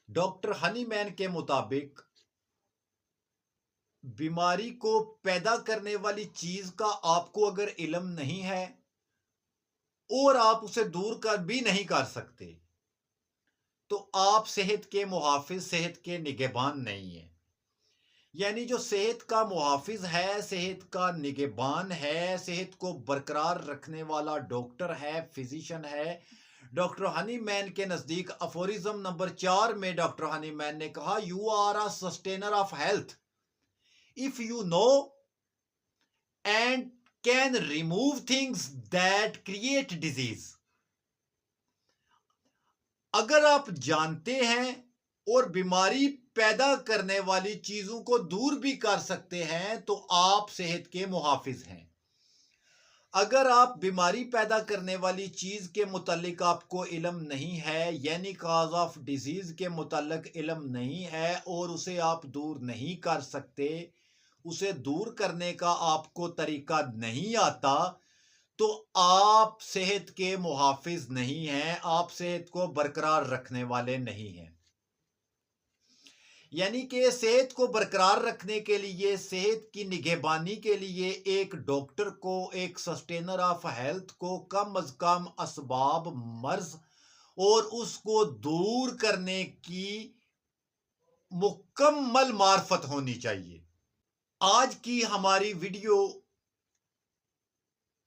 Doctor Hahnemann के मुताबिक बीमारी को पैदा करने वाली चीज का आपको अगर इल्म नहीं है और आप उसे दूर कर भी नहीं कर सकते, तो आप सेहत के मुहाफिज, सेहत के निगहबान नहीं है। यानी जो सेहत का मुहाफिज है, सेहत का निगहबान है, सेहत को बरकरार रखने वाला डॉक्टर है, फिजिशियन है, डॉक्टर हनीमैन के नजदीक अफोरिज्म नंबर 4 में डॉक्टर हनीमैन ने कहा, you are a sustainer of health if you know and can remove things that create disease। अगर आप जानते हैं और बीमारी पैदा करने वाली चीजों को दूर भी कर सकते हैं तो आप सेहत के मुहाफिज हैं। अगर आप बीमारी पैदा करने वाली चीज के मुतालिक आपको इल्म नहीं है, यानी काज ऑफ डिजीज के मुतालिक इल्म नहीं है और उसे आप दूर नहीं कर सकते, उसे दूर करने का आपको तरीका नहीं आता, तो आप सेहत के मुहाफिज नहीं हैं, आप सेहत को बरकरार रखने वाले नहीं हैं। यानी कि सेहत को बरकरार रखने के लिए, सेहत की निगहबानी के लिए एक डॉक्टर को, एक सस्टेनर ऑफ हेल्थ को कम अज कम असबाब, मर्ज और उसको दूर करने की मुकम्मल मार्फत होनी चाहिए। आज की हमारी वीडियो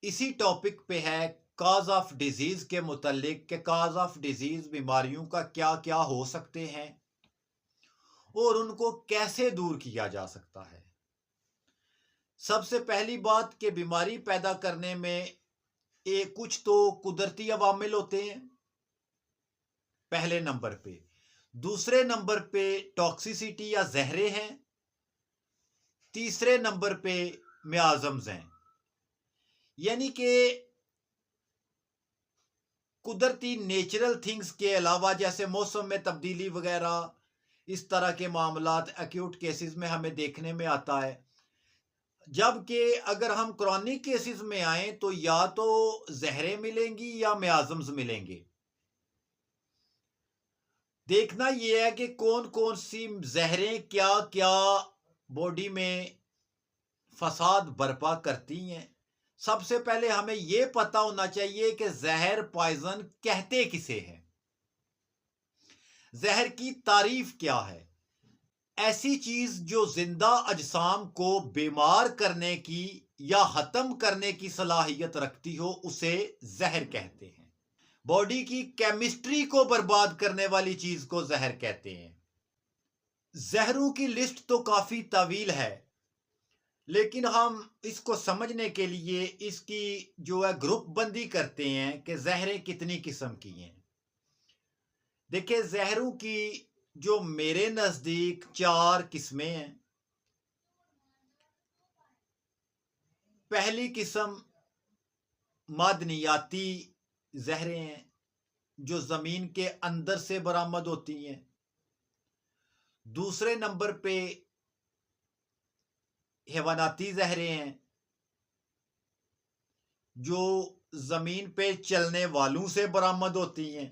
इसी टॉपिक पे है, काज ऑफ डिजीज के मुतालिक कि काज ऑफ डिजीज, बीमारियों का क्या क्या हो सकते हैं और उनको कैसे दूर किया जा सकता है। सबसे पहली बात कि बीमारी पैदा करने में कुछ तो कुदरती अवामिल होते हैं, पहले नंबर पे। दूसरे नंबर पे टॉक्सिसिटी या जहरे हैं। तीसरे नंबर पे मियाजम्स हैं। यानी कि कुदरती नेचुरल थिंग्स के अलावा, जैसे मौसम में तब्दीली वगैरह, इस तरह के मामलात एक्यूट केसेस में हमें देखने में आता है। जबकि अगर हम क्रॉनिक केसेस में आए तो या तो जहरें मिलेंगी या मियाजम्स मिलेंगे। देखना यह है कि कौन कौन सी जहरें क्या क्या बॉडी में फसाद बर्पा करती हैं। सबसे पहले हमें यह पता होना चाहिए कि जहर, पॉइजन कहते किसे हैं, जहर की तारीफ क्या है। ऐसी चीज जो जिंदा अजसाम को बीमार करने की या खत्म करने की सलाहियत रखती हो, उसे जहर कहते हैं। बॉडी की केमिस्ट्री को बर्बाद करने वाली चीज को जहर कहते हैं। जहरों की लिस्ट तो काफी तवील है, लेकिन हम इसको समझने के लिए इसकी जो है ग्रुप बंदी करते हैं कि जहरें कितनी किस्म की हैं। देखिए, जहरों की जो मेरे नजदीक 4 किस्में हैं। पहली किस्म मादनियाती जहरें हैं जो जमीन के अंदर से बरामद होती हैं। दूसरे नंबर पे हैवानाती जहरें हैं जो जमीन पे चलने वालों से बरामद होती हैं।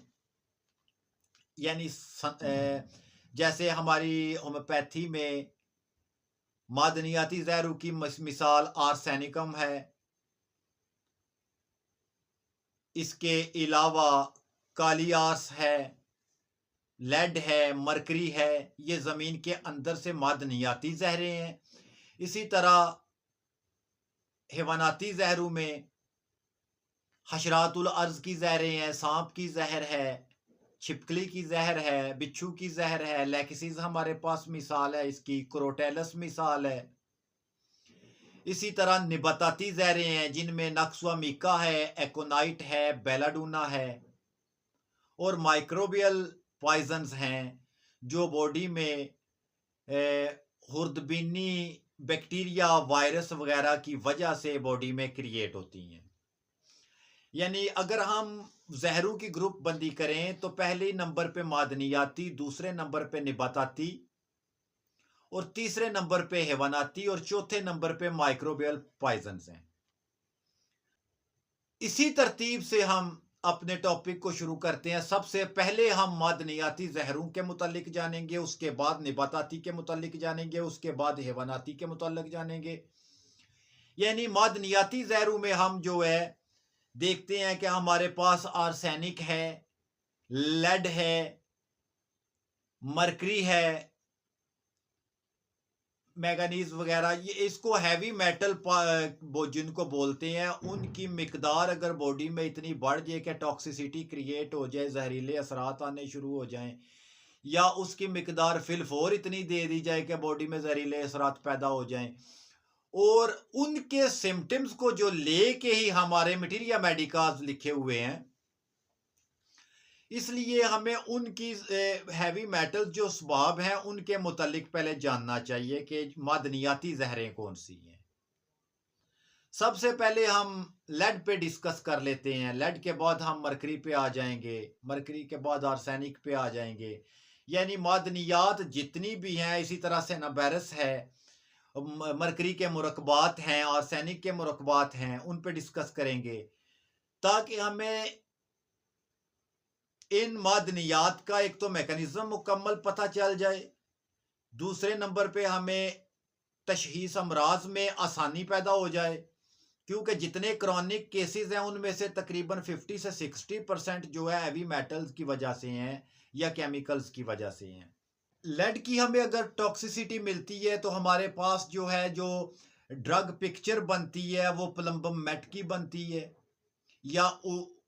यानी जैसे हमारी होम्योपैथी में मादनियाती जहरों की मिसाल आर्सेनिकम है। इसके अलावा काली आर्स है, लेड है, मरकरी है। ये जमीन के अंदर से मादनियाती जहरें हैं। इसी तरह हैवानाती जहरों में हशरातुल अर्ज की जहरें हैं, सांप की जहर है, छिपकली की जहर है, बिच्छू की जहर है, लैकिसिस हमारे पास मिसाल है इसकी, क्रोटेलस मिसाल है। इसी तरह निबताती जहरें हैं जिनमें नक्सवामिका है, एकोनाइट है, बेलाडूना है। और माइक्रोबियल पॉइजन्स हैं जो बॉडी में खुर्दबीनी बैक्टीरिया, वायरस वगैरह की वजह से बॉडी में क्रिएट होती हैं। यानी अगर हम जहरों की ग्रुप बंदी करें तो पहले नंबर पे मादनियाती, दूसरे नंबर पे निबाताती और तीसरे नंबर पे हैवानाती और चौथे नंबर पे माइक्रोबियल पॉइजन्स हैं। इसी तरतीब से हम अपने टॉपिक को शुरू करते हैं। सबसे पहले हम मादनियाती जहरों के मुतालिक जानेंगे, उसके बाद निबाताती के मुतालिक जानेंगे, उसके बाद हैवानाती के मुतालिक जानेंगे। यानी मादनियाती जहरों में हम जो है देखते हैं कि हमारे पास आर्सेनिक है, लेड है, मरकरी है, मैंगनीज वगैरह, ये इसको हैवी मेटल जिनको बोलते हैं, उनकी मिकदार अगर बॉडी में इतनी बढ़ जाए कि टॉक्सिसिटी क्रिएट हो जाए, जहरीले असरात आने शुरू हो जाएं, या उसकी मिकदार फिलफोर इतनी दे दी जाए कि बॉडी में जहरीले असरात पैदा हो जाएं, और उनके सिम्टम्स को जो लेके ही हमारे मटीरिया मेडिकाज लिखे हुए हैं, इसलिए हमें उनकी हैवी मेटल्स जो असबाब हैं उनके मुतालिक पहले जानना चाहिए कि मादनियाती जहरें कौन सी हैं। सबसे पहले हम लेड पे डिस्कस कर लेते हैं, लेड के बाद हम मरकरी पे आ जाएंगे, मरकरी के बाद आर्सेनिक पे आ जाएंगे। यानी मादनियात जितनी भी हैं, इसी तरह से नबेरस है, मरकरी के मुरकबात हैं, आर्सेनिक के मुरकबात हैं, उन पे डिस्कस करेंगे ताकि हमें इन मादनियात का एक तो मैकेनिज्म मुकम्मल पता चल जाए, दूसरे नंबर पे हमें तशहीस अमराज में आसानी पैदा हो जाए, क्योंकि जितने क्रॉनिक केसेस हैं उनमें से तकरीबन 50 से 60% जो है हैवी मेटल्स की वजह से हैं या केमिकल्स की वजह से हैं। लेड की हमें अगर टॉक्सिसिटी मिलती है तो हमारे पास जो है जो ड्रग पिक्चर बनती है वो प्लम्बम मेट की बनती है, या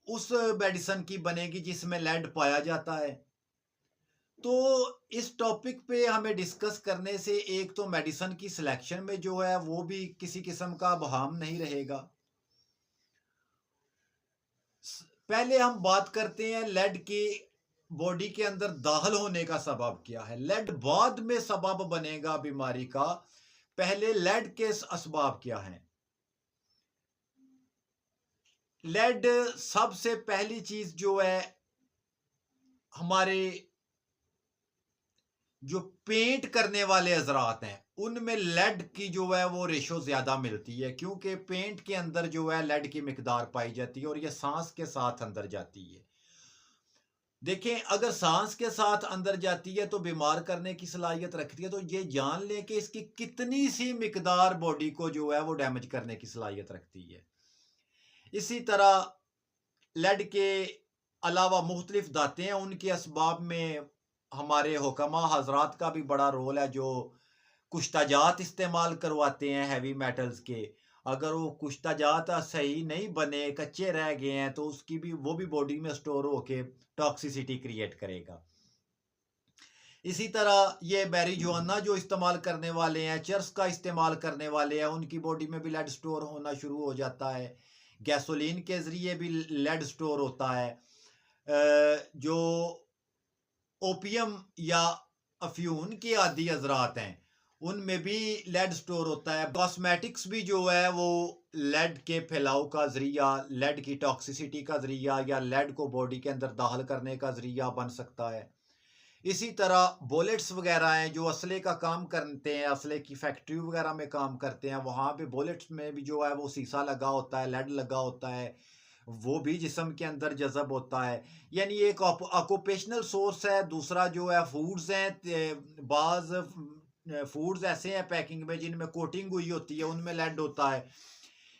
उस मेडिसिन की बनेगी जिसमें लेड पाया जाता है। तो इस टॉपिक पे हमें डिस्कस करने से एक तो मेडिसिन की सिलेक्शन में जो है वो भी किसी किस्म का बहाम नहीं रहेगा। पहले हम बात करते हैं लेड के बॉडी के अंदर दाखिल होने का सबब क्या है। लेड बाद में सबब बनेगा बीमारी का, पहले लेड के असबाब क्या हैं। लेड सबसे पहली चीज जो है, हमारे जो पेंट करने वाले अजरात हैं उनमें लेड की जो है वो रेशो ज्यादा मिलती है, क्योंकि पेंट के अंदर जो है लेड की मिकदार पाई जाती है और ये सांस के साथ अंदर जाती है। देखें, अगर सांस के साथ अंदर जाती है तो बीमार करने की सलाहियत रखती है, तो ये जान लें कि इसकी कितनी सी मिकदार बॉडी को जो है वो डैमेज करने की सलाहियत रखती है। इसी तरह लेड के अलावा मुख्तलिफ दाते हैं, उनके असबाब में हमारे हुक्मा हजरात का भी बड़ा रोल है, जो कुश्ताजात इस्तेमाल करवाते हैं हैवी मेटल्स के। अगर वो कुश्ताजात सही नहीं बने, कच्चे रह गए हैं, तो उसकी भी वो भी बॉडी में स्टोर होके टॉक्सिसिटी क्रिएट करेगा। इसी तरह ये बैरिजुआना जो इस्तेमाल करने वाले हैं, चर्स का इस्तेमाल करने वाले हैं, उनकी बॉडी में भी लेड स्टोर होना शुरू हो जाता है। गैसोलीन के ज़रिए भी लेड स्टोर होता है। जो ओपियम या अफ्यून के आदि हजरात हैं उनमें भी लेड स्टोर होता है। कॉस्मेटिक्स भी जो है वो लेड के फैलाव का ज़रिया, लेड की टॉक्सिसिटी का ज़रिया, या लेड को बॉडी के अंदर दाखिल करने का ज़रिया बन सकता है। इसी तरह बुलेट्स वगैरह हैं जो असले का काम करते हैं, असले की फैक्ट्री वगैरह में काम करते हैं, वहाँ पे बुलेट्स में भी जो है वो शीशा लगा होता है, लेड लगा होता है, वो भी जिस्म के अंदर जज़ब होता है। यानी एक ऑक्यूपेशनल सोर्स है। दूसरा जो है फूड्स हैं, बाज़ फूड्स ऐसे हैं पैकिंग में जिनमें कोटिंग हुई होती है, उनमें लेड होता है।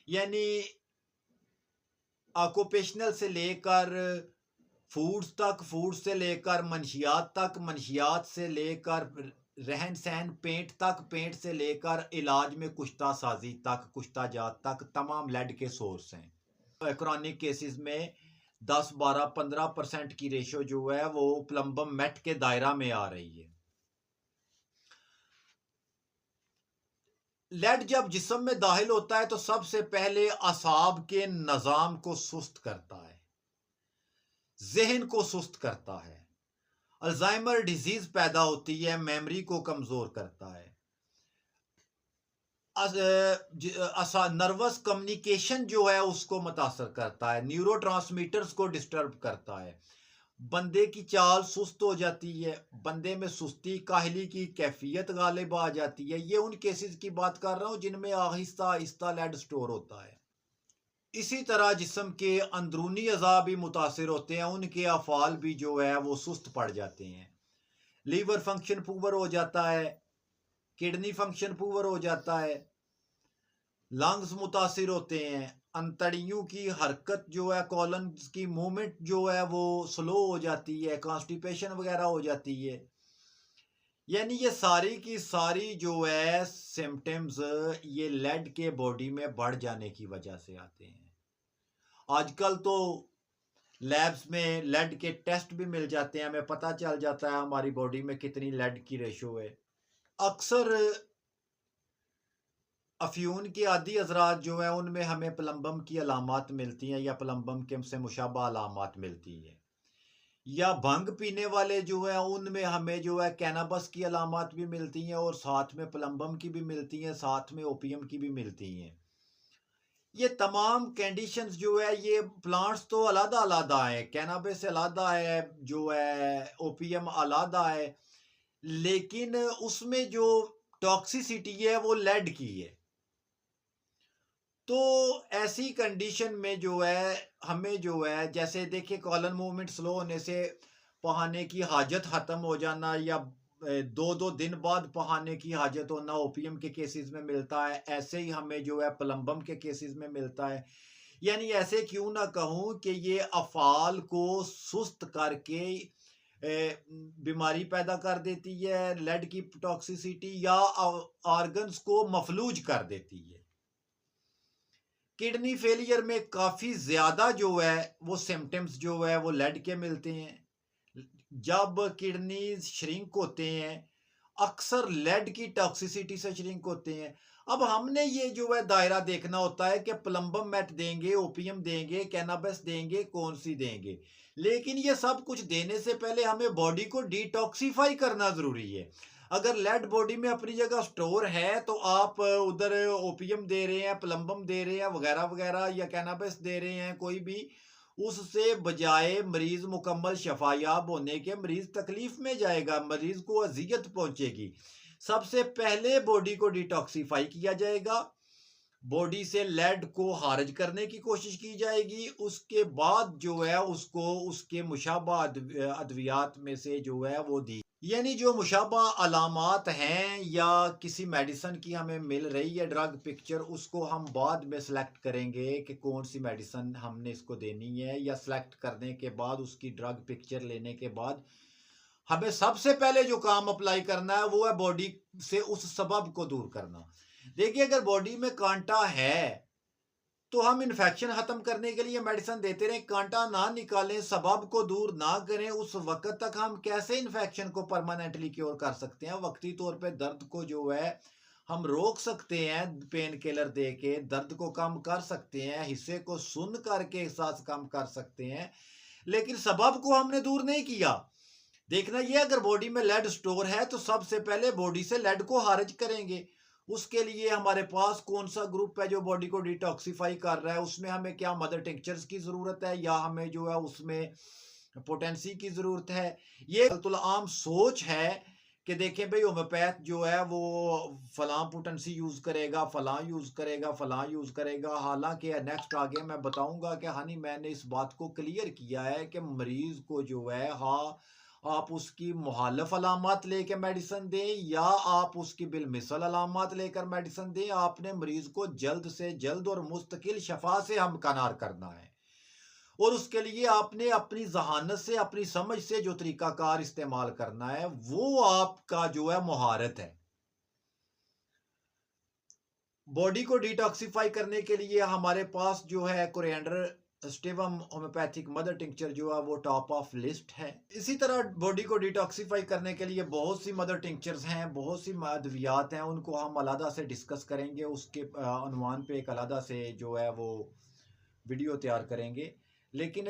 यानी ऑक्यूपेशनल से लेकर फूड्स तक, फूड्स से लेकर मंशियात तक, मंशियात से लेकर रहन सहन, पेंट तक, पेंट से लेकर इलाज में कुश्ता साजी तक, कुश्ताजात तक, तमाम लेड के सोर्स हैं। क्रॉनिक केसेस में 10, 12, 15% की रेशो जो है वो प्लम्बम मेट के दायरा में आ रही है। लेड जब जिस्म में दाखिल होता है तो सबसे पहले असाब के निज़ाम को सुस्त करता है, जहन को सुस्त करता है, अल्जाइमर डिजीज पैदा होती है, मेमोरी को कमजोर करता है, नर्वस कम्युनिकेशन जो है उसको मुतासर करता है, न्यूरोट्रांसमीटर्स को डिस्टर्ब करता है, बंदे की चाल सुस्त हो जाती है, बंदे में सुस्ती, काहली की कैफियत गालिब आ जाती है। ये उन केसेस की बात कर रहा हूँ जिनमें आहिस्ता आहिस्ता लेड स्टोर होता है। इसी तरह जिस्म के अंदरूनी अज़ा भी मुतासिर होते हैं, उनके अफ़ाल भी जो है वो सुस्त पड़ जाते हैं। लीवर फंक्शन पुअर हो जाता है, किडनी फंक्शन पुअर हो जाता है, लंग्स मुतासिर होते हैं, अंतड़ियों की हरकत जो है, कॉलन की मूवमेंट जो है वो स्लो हो जाती है, कॉन्स्टिपेशन वगैरह हो जाती है। यानी ये सारी की सारी जो है सिम्टम्स ये लेड के बॉडी में बढ़ जाने की वजह से आते हैं। आजकल तो लैब्स में लेड के टेस्ट भी मिल जाते हैं, हमें पता चल जाता है हमारी बॉडी में कितनी लेड की रेशो है। अक्सर अफ्यून के आदि हजरात जो है उनमें हमें प्लम्बम की अलामात मिलती हैं या प्लम्बम के से मुशाबा अलामात मिलती हैं, या भंग पीने वाले जो है उनमें हमें जो है कैनाबस की अलामात भी मिलती हैं और साथ में प्लम्बम की भी मिलती हैं, साथ में ओपियम की भी मिलती हैं। ये तमाम कंडीशंस जो है ये प्लांट्स तो अलग अलग है, कैनाबिस अलग है, जो है ओपियम अलग है, लेकिन उसमें जो टॉक्सिसिटी है वो लेड की है। तो ऐसी कंडीशन में जो है हमें जो है, जैसे देखिए कॉलन मूवमेंट स्लो होने से पहाने की हाजत ख़त्म हो जाना, या 2-2 दिन बाद पहाने की हाजत होना ओपियम के केसेस में मिलता है, ऐसे ही हमें जो है प्लम्बम के केसेस में मिलता है। यानी ऐसे क्यों ना कहूँ कि ये अफ़ाल को सुस्त करके बीमारी पैदा कर देती है, लेड की टॉक्सिसिटी, या ऑर्गन्स को मफलूज कर देती है। किडनी फेलियर में काफ़ी ज़्यादा जो है वो सिम्टम्स जो है वो लेड के मिलते हैं। जब किडनी श्रिंक होते हैं, अक्सर लेड की टॉक्सिसिटी से श्रिंक होते हैं। अब हमने ये जो है दायरा देखना होता है कि प्लम्बम मेट देंगे, ओपियम देंगे, कैनाबिस देंगे, कौन सी देंगे। लेकिन ये सब कुछ देने से पहले हमें बॉडी को डिटॉक्सिफाई करना ज़रूरी है। अगर लेड बॉडी में अपनी जगह स्टोर है तो आप उधर ओपियम दे रहे हैं, प्लम्बम दे रहे हैं, वगैरह वगैरह, या कैनाबिस दे रहे हैं कोई भी, उससे बजाय मरीज मुकम्मल शफायाब होने के मरीज तकलीफ में जाएगा, मरीज को अजियत पहुंचेगी। सबसे पहले बॉडी को डिटॉक्सिफाई किया जाएगा, बॉडी से लेड को खारिज करने की कोशिश की जाएगी, उसके बाद जो है उसको उसके मुशाबा अद्वियात में से जो है वो दी, यानी जो मुशाबा अलामात हैं या किसी मेडिसिन की हमें मिल रही है ड्रग पिक्चर, उसको हम बाद में सेलेक्ट करेंगे कि कौन सी मेडिसिन हमने इसको देनी है, या सेलेक्ट करने के बाद उसकी ड्रग पिक्चर लेने के बाद हमें सबसे पहले जो काम अप्लाई करना है वो है बॉडी से उस सबब को दूर करना। देखिए अगर बॉडी में कांटा है तो हम इन्फेक्शन खत्म करने के लिए मेडिसिन देते रहें, कांटा ना निकालें, सबब को दूर ना करें, उस वक्त तक हम कैसे इन्फेक्शन को परमानेंटली क्योर कर सकते हैं। वक्ती तौर पे दर्द को जो है हम रोक सकते हैं, पेन किलर दे के दर्द को कम कर सकते हैं, हिस्से को सुन करके एहसास कम कर सकते हैं, लेकिन सबब को हमने दूर नहीं किया। देखना ये, अगर बॉडी में लेड स्टोर है तो सबसे पहले बॉडी से लेड को खारिज करेंगे। उसके लिए हमारे पास कौन सा ग्रुप है जो बॉडी को डिटॉक्सिफाई कर रहा है, उसमें हमें क्या मदर टिंक्चर्स की ज़रूरत है, या हमें जो है उसमें पोटेंसी की ज़रूरत है। ये आम सोच है कि देखें भाई होम्योपैथ जो है वो फलां पोटेंसी यूज़ करेगा, फलां यूज़ करेगा, फलां यूज़ करेगा। हालांकि नेक्स्ट आगे मैं बताऊंगा कि हाँ नहीं, मैंने इस बात को क्लियर किया है कि मरीज़ को जो है, हाँ आप उसकी मुखालिफ अलामत लेकर मेडिसिन दें या आप उसकी बिलमिसल अलामत लेकर मेडिसिन दें, आपने मरीज को जल्द से जल्द और मुस्तकिल शफा से हमकनार करना है। और उसके लिए आपने अपनी जहानत से, अपनी समझ से जो तरीकाकार इस्तेमाल करना है वो आपका जो है मुहारत है। बॉडी को डिटॉक्सिफाई करने के लिए हमारे पास जो है coriander Steven homeopathic mother tincture जो है वो टॉप ऑफ लिस्ट है। इसी तरह बॉडी को डिटॉक्सिफाई करने के लिए बहुत सी मदर टिंक्चर्स हैं, बहुत सी अद्वियात हैं, उनको हम अलहदा से डिस्कस करेंगे, उसके अनुमान पे एक अलहदा से जो है वो वीडियो तैयार करेंगे। लेकिन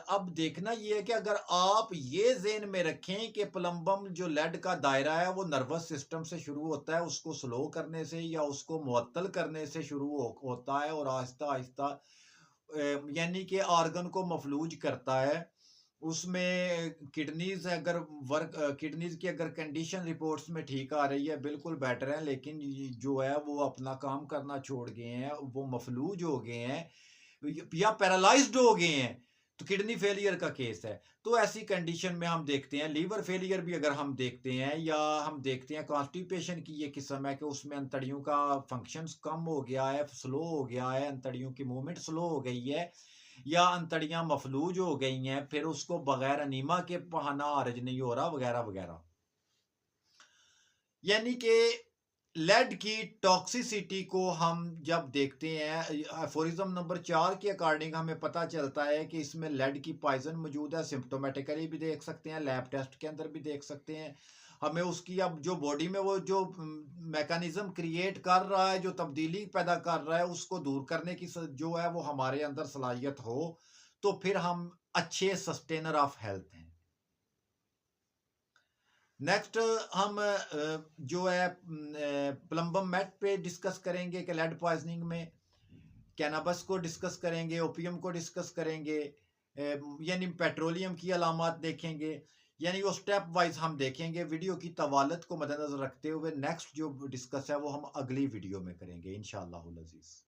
अब देखना ये है कि अगर आप ये ज़हन में रखें कि प्लम्बम जो लेड का दायरा है वो नर्वस सिस्टम से शुरू होता है, उसको स्लो करने से या उसको मुअत्तल करने से शुरू होता है और आहिस्ता आहिस्ता यानी कि ऑर्गन को मफलूज करता है। उसमें किडनीज अगर वर्क किडनीज की अगर कंडीशन रिपोर्ट्स में ठीक आ रही है, बिल्कुल बेटर है, लेकिन जो है वो अपना काम करना छोड़ गए हैं, वो मफलूज हो गए हैं, या पैरालाइज्ड हो गए हैं, तो किडनी फेलियर का केस है। तो ऐसी कंडीशन में हम देखते हैं लीवर फेलियर भी अगर हम देखते हैं, या हम देखते हैं कॉन्स्टिपेशन की ये किस्म है कि उसमें अंतड़ियों का फंक्शंस कम हो गया है, स्लो हो गया है, अंतड़ियों की मूवमेंट स्लो हो गई है, या अंतड़ियां मफलूज हो गई हैं, फिर उसको बगैर अनीमा के बहाना आरज नहीं हो रहा, वगैरह वगैरह। यानी कि लेड की टॉक्सिसिटी को हम जब देखते हैं, एफोरिज्म नंबर 4 के अकॉर्डिंग हमें पता चलता है कि इसमें लेड की पॉइजन मौजूद है। सिम्प्टोमेटिकली भी देख सकते हैं, लैब टेस्ट के अंदर भी देख सकते हैं। हमें उसकी अब जो बॉडी में वो जो मैकेनिज्म क्रिएट कर रहा है, जो तब्दीली पैदा कर रहा है, उसको दूर करने की जो है वो हमारे अंदर सलाहियत हो, तो फिर हम अच्छे सस्टेनर ऑफ हेल्थ हैं। नेक्स्ट हम जो है प्लम्बम मेट पे डिस्कस करेंगे कि लेड पॉइजनिंग में कैनाबस को डिस्कस करेंगे, ओपियम को डिस्कस करेंगे, यानी पेट्रोलियम की अलामात देखेंगे। यानी वो स्टेप वाइज हम देखेंगे। वीडियो की तवालत को मद्देनजर रखते हुए नेक्स्ट जो डिस्कस है वो हम अगली वीडियो में करेंगे इंशाअल्लाह अज़ीज़।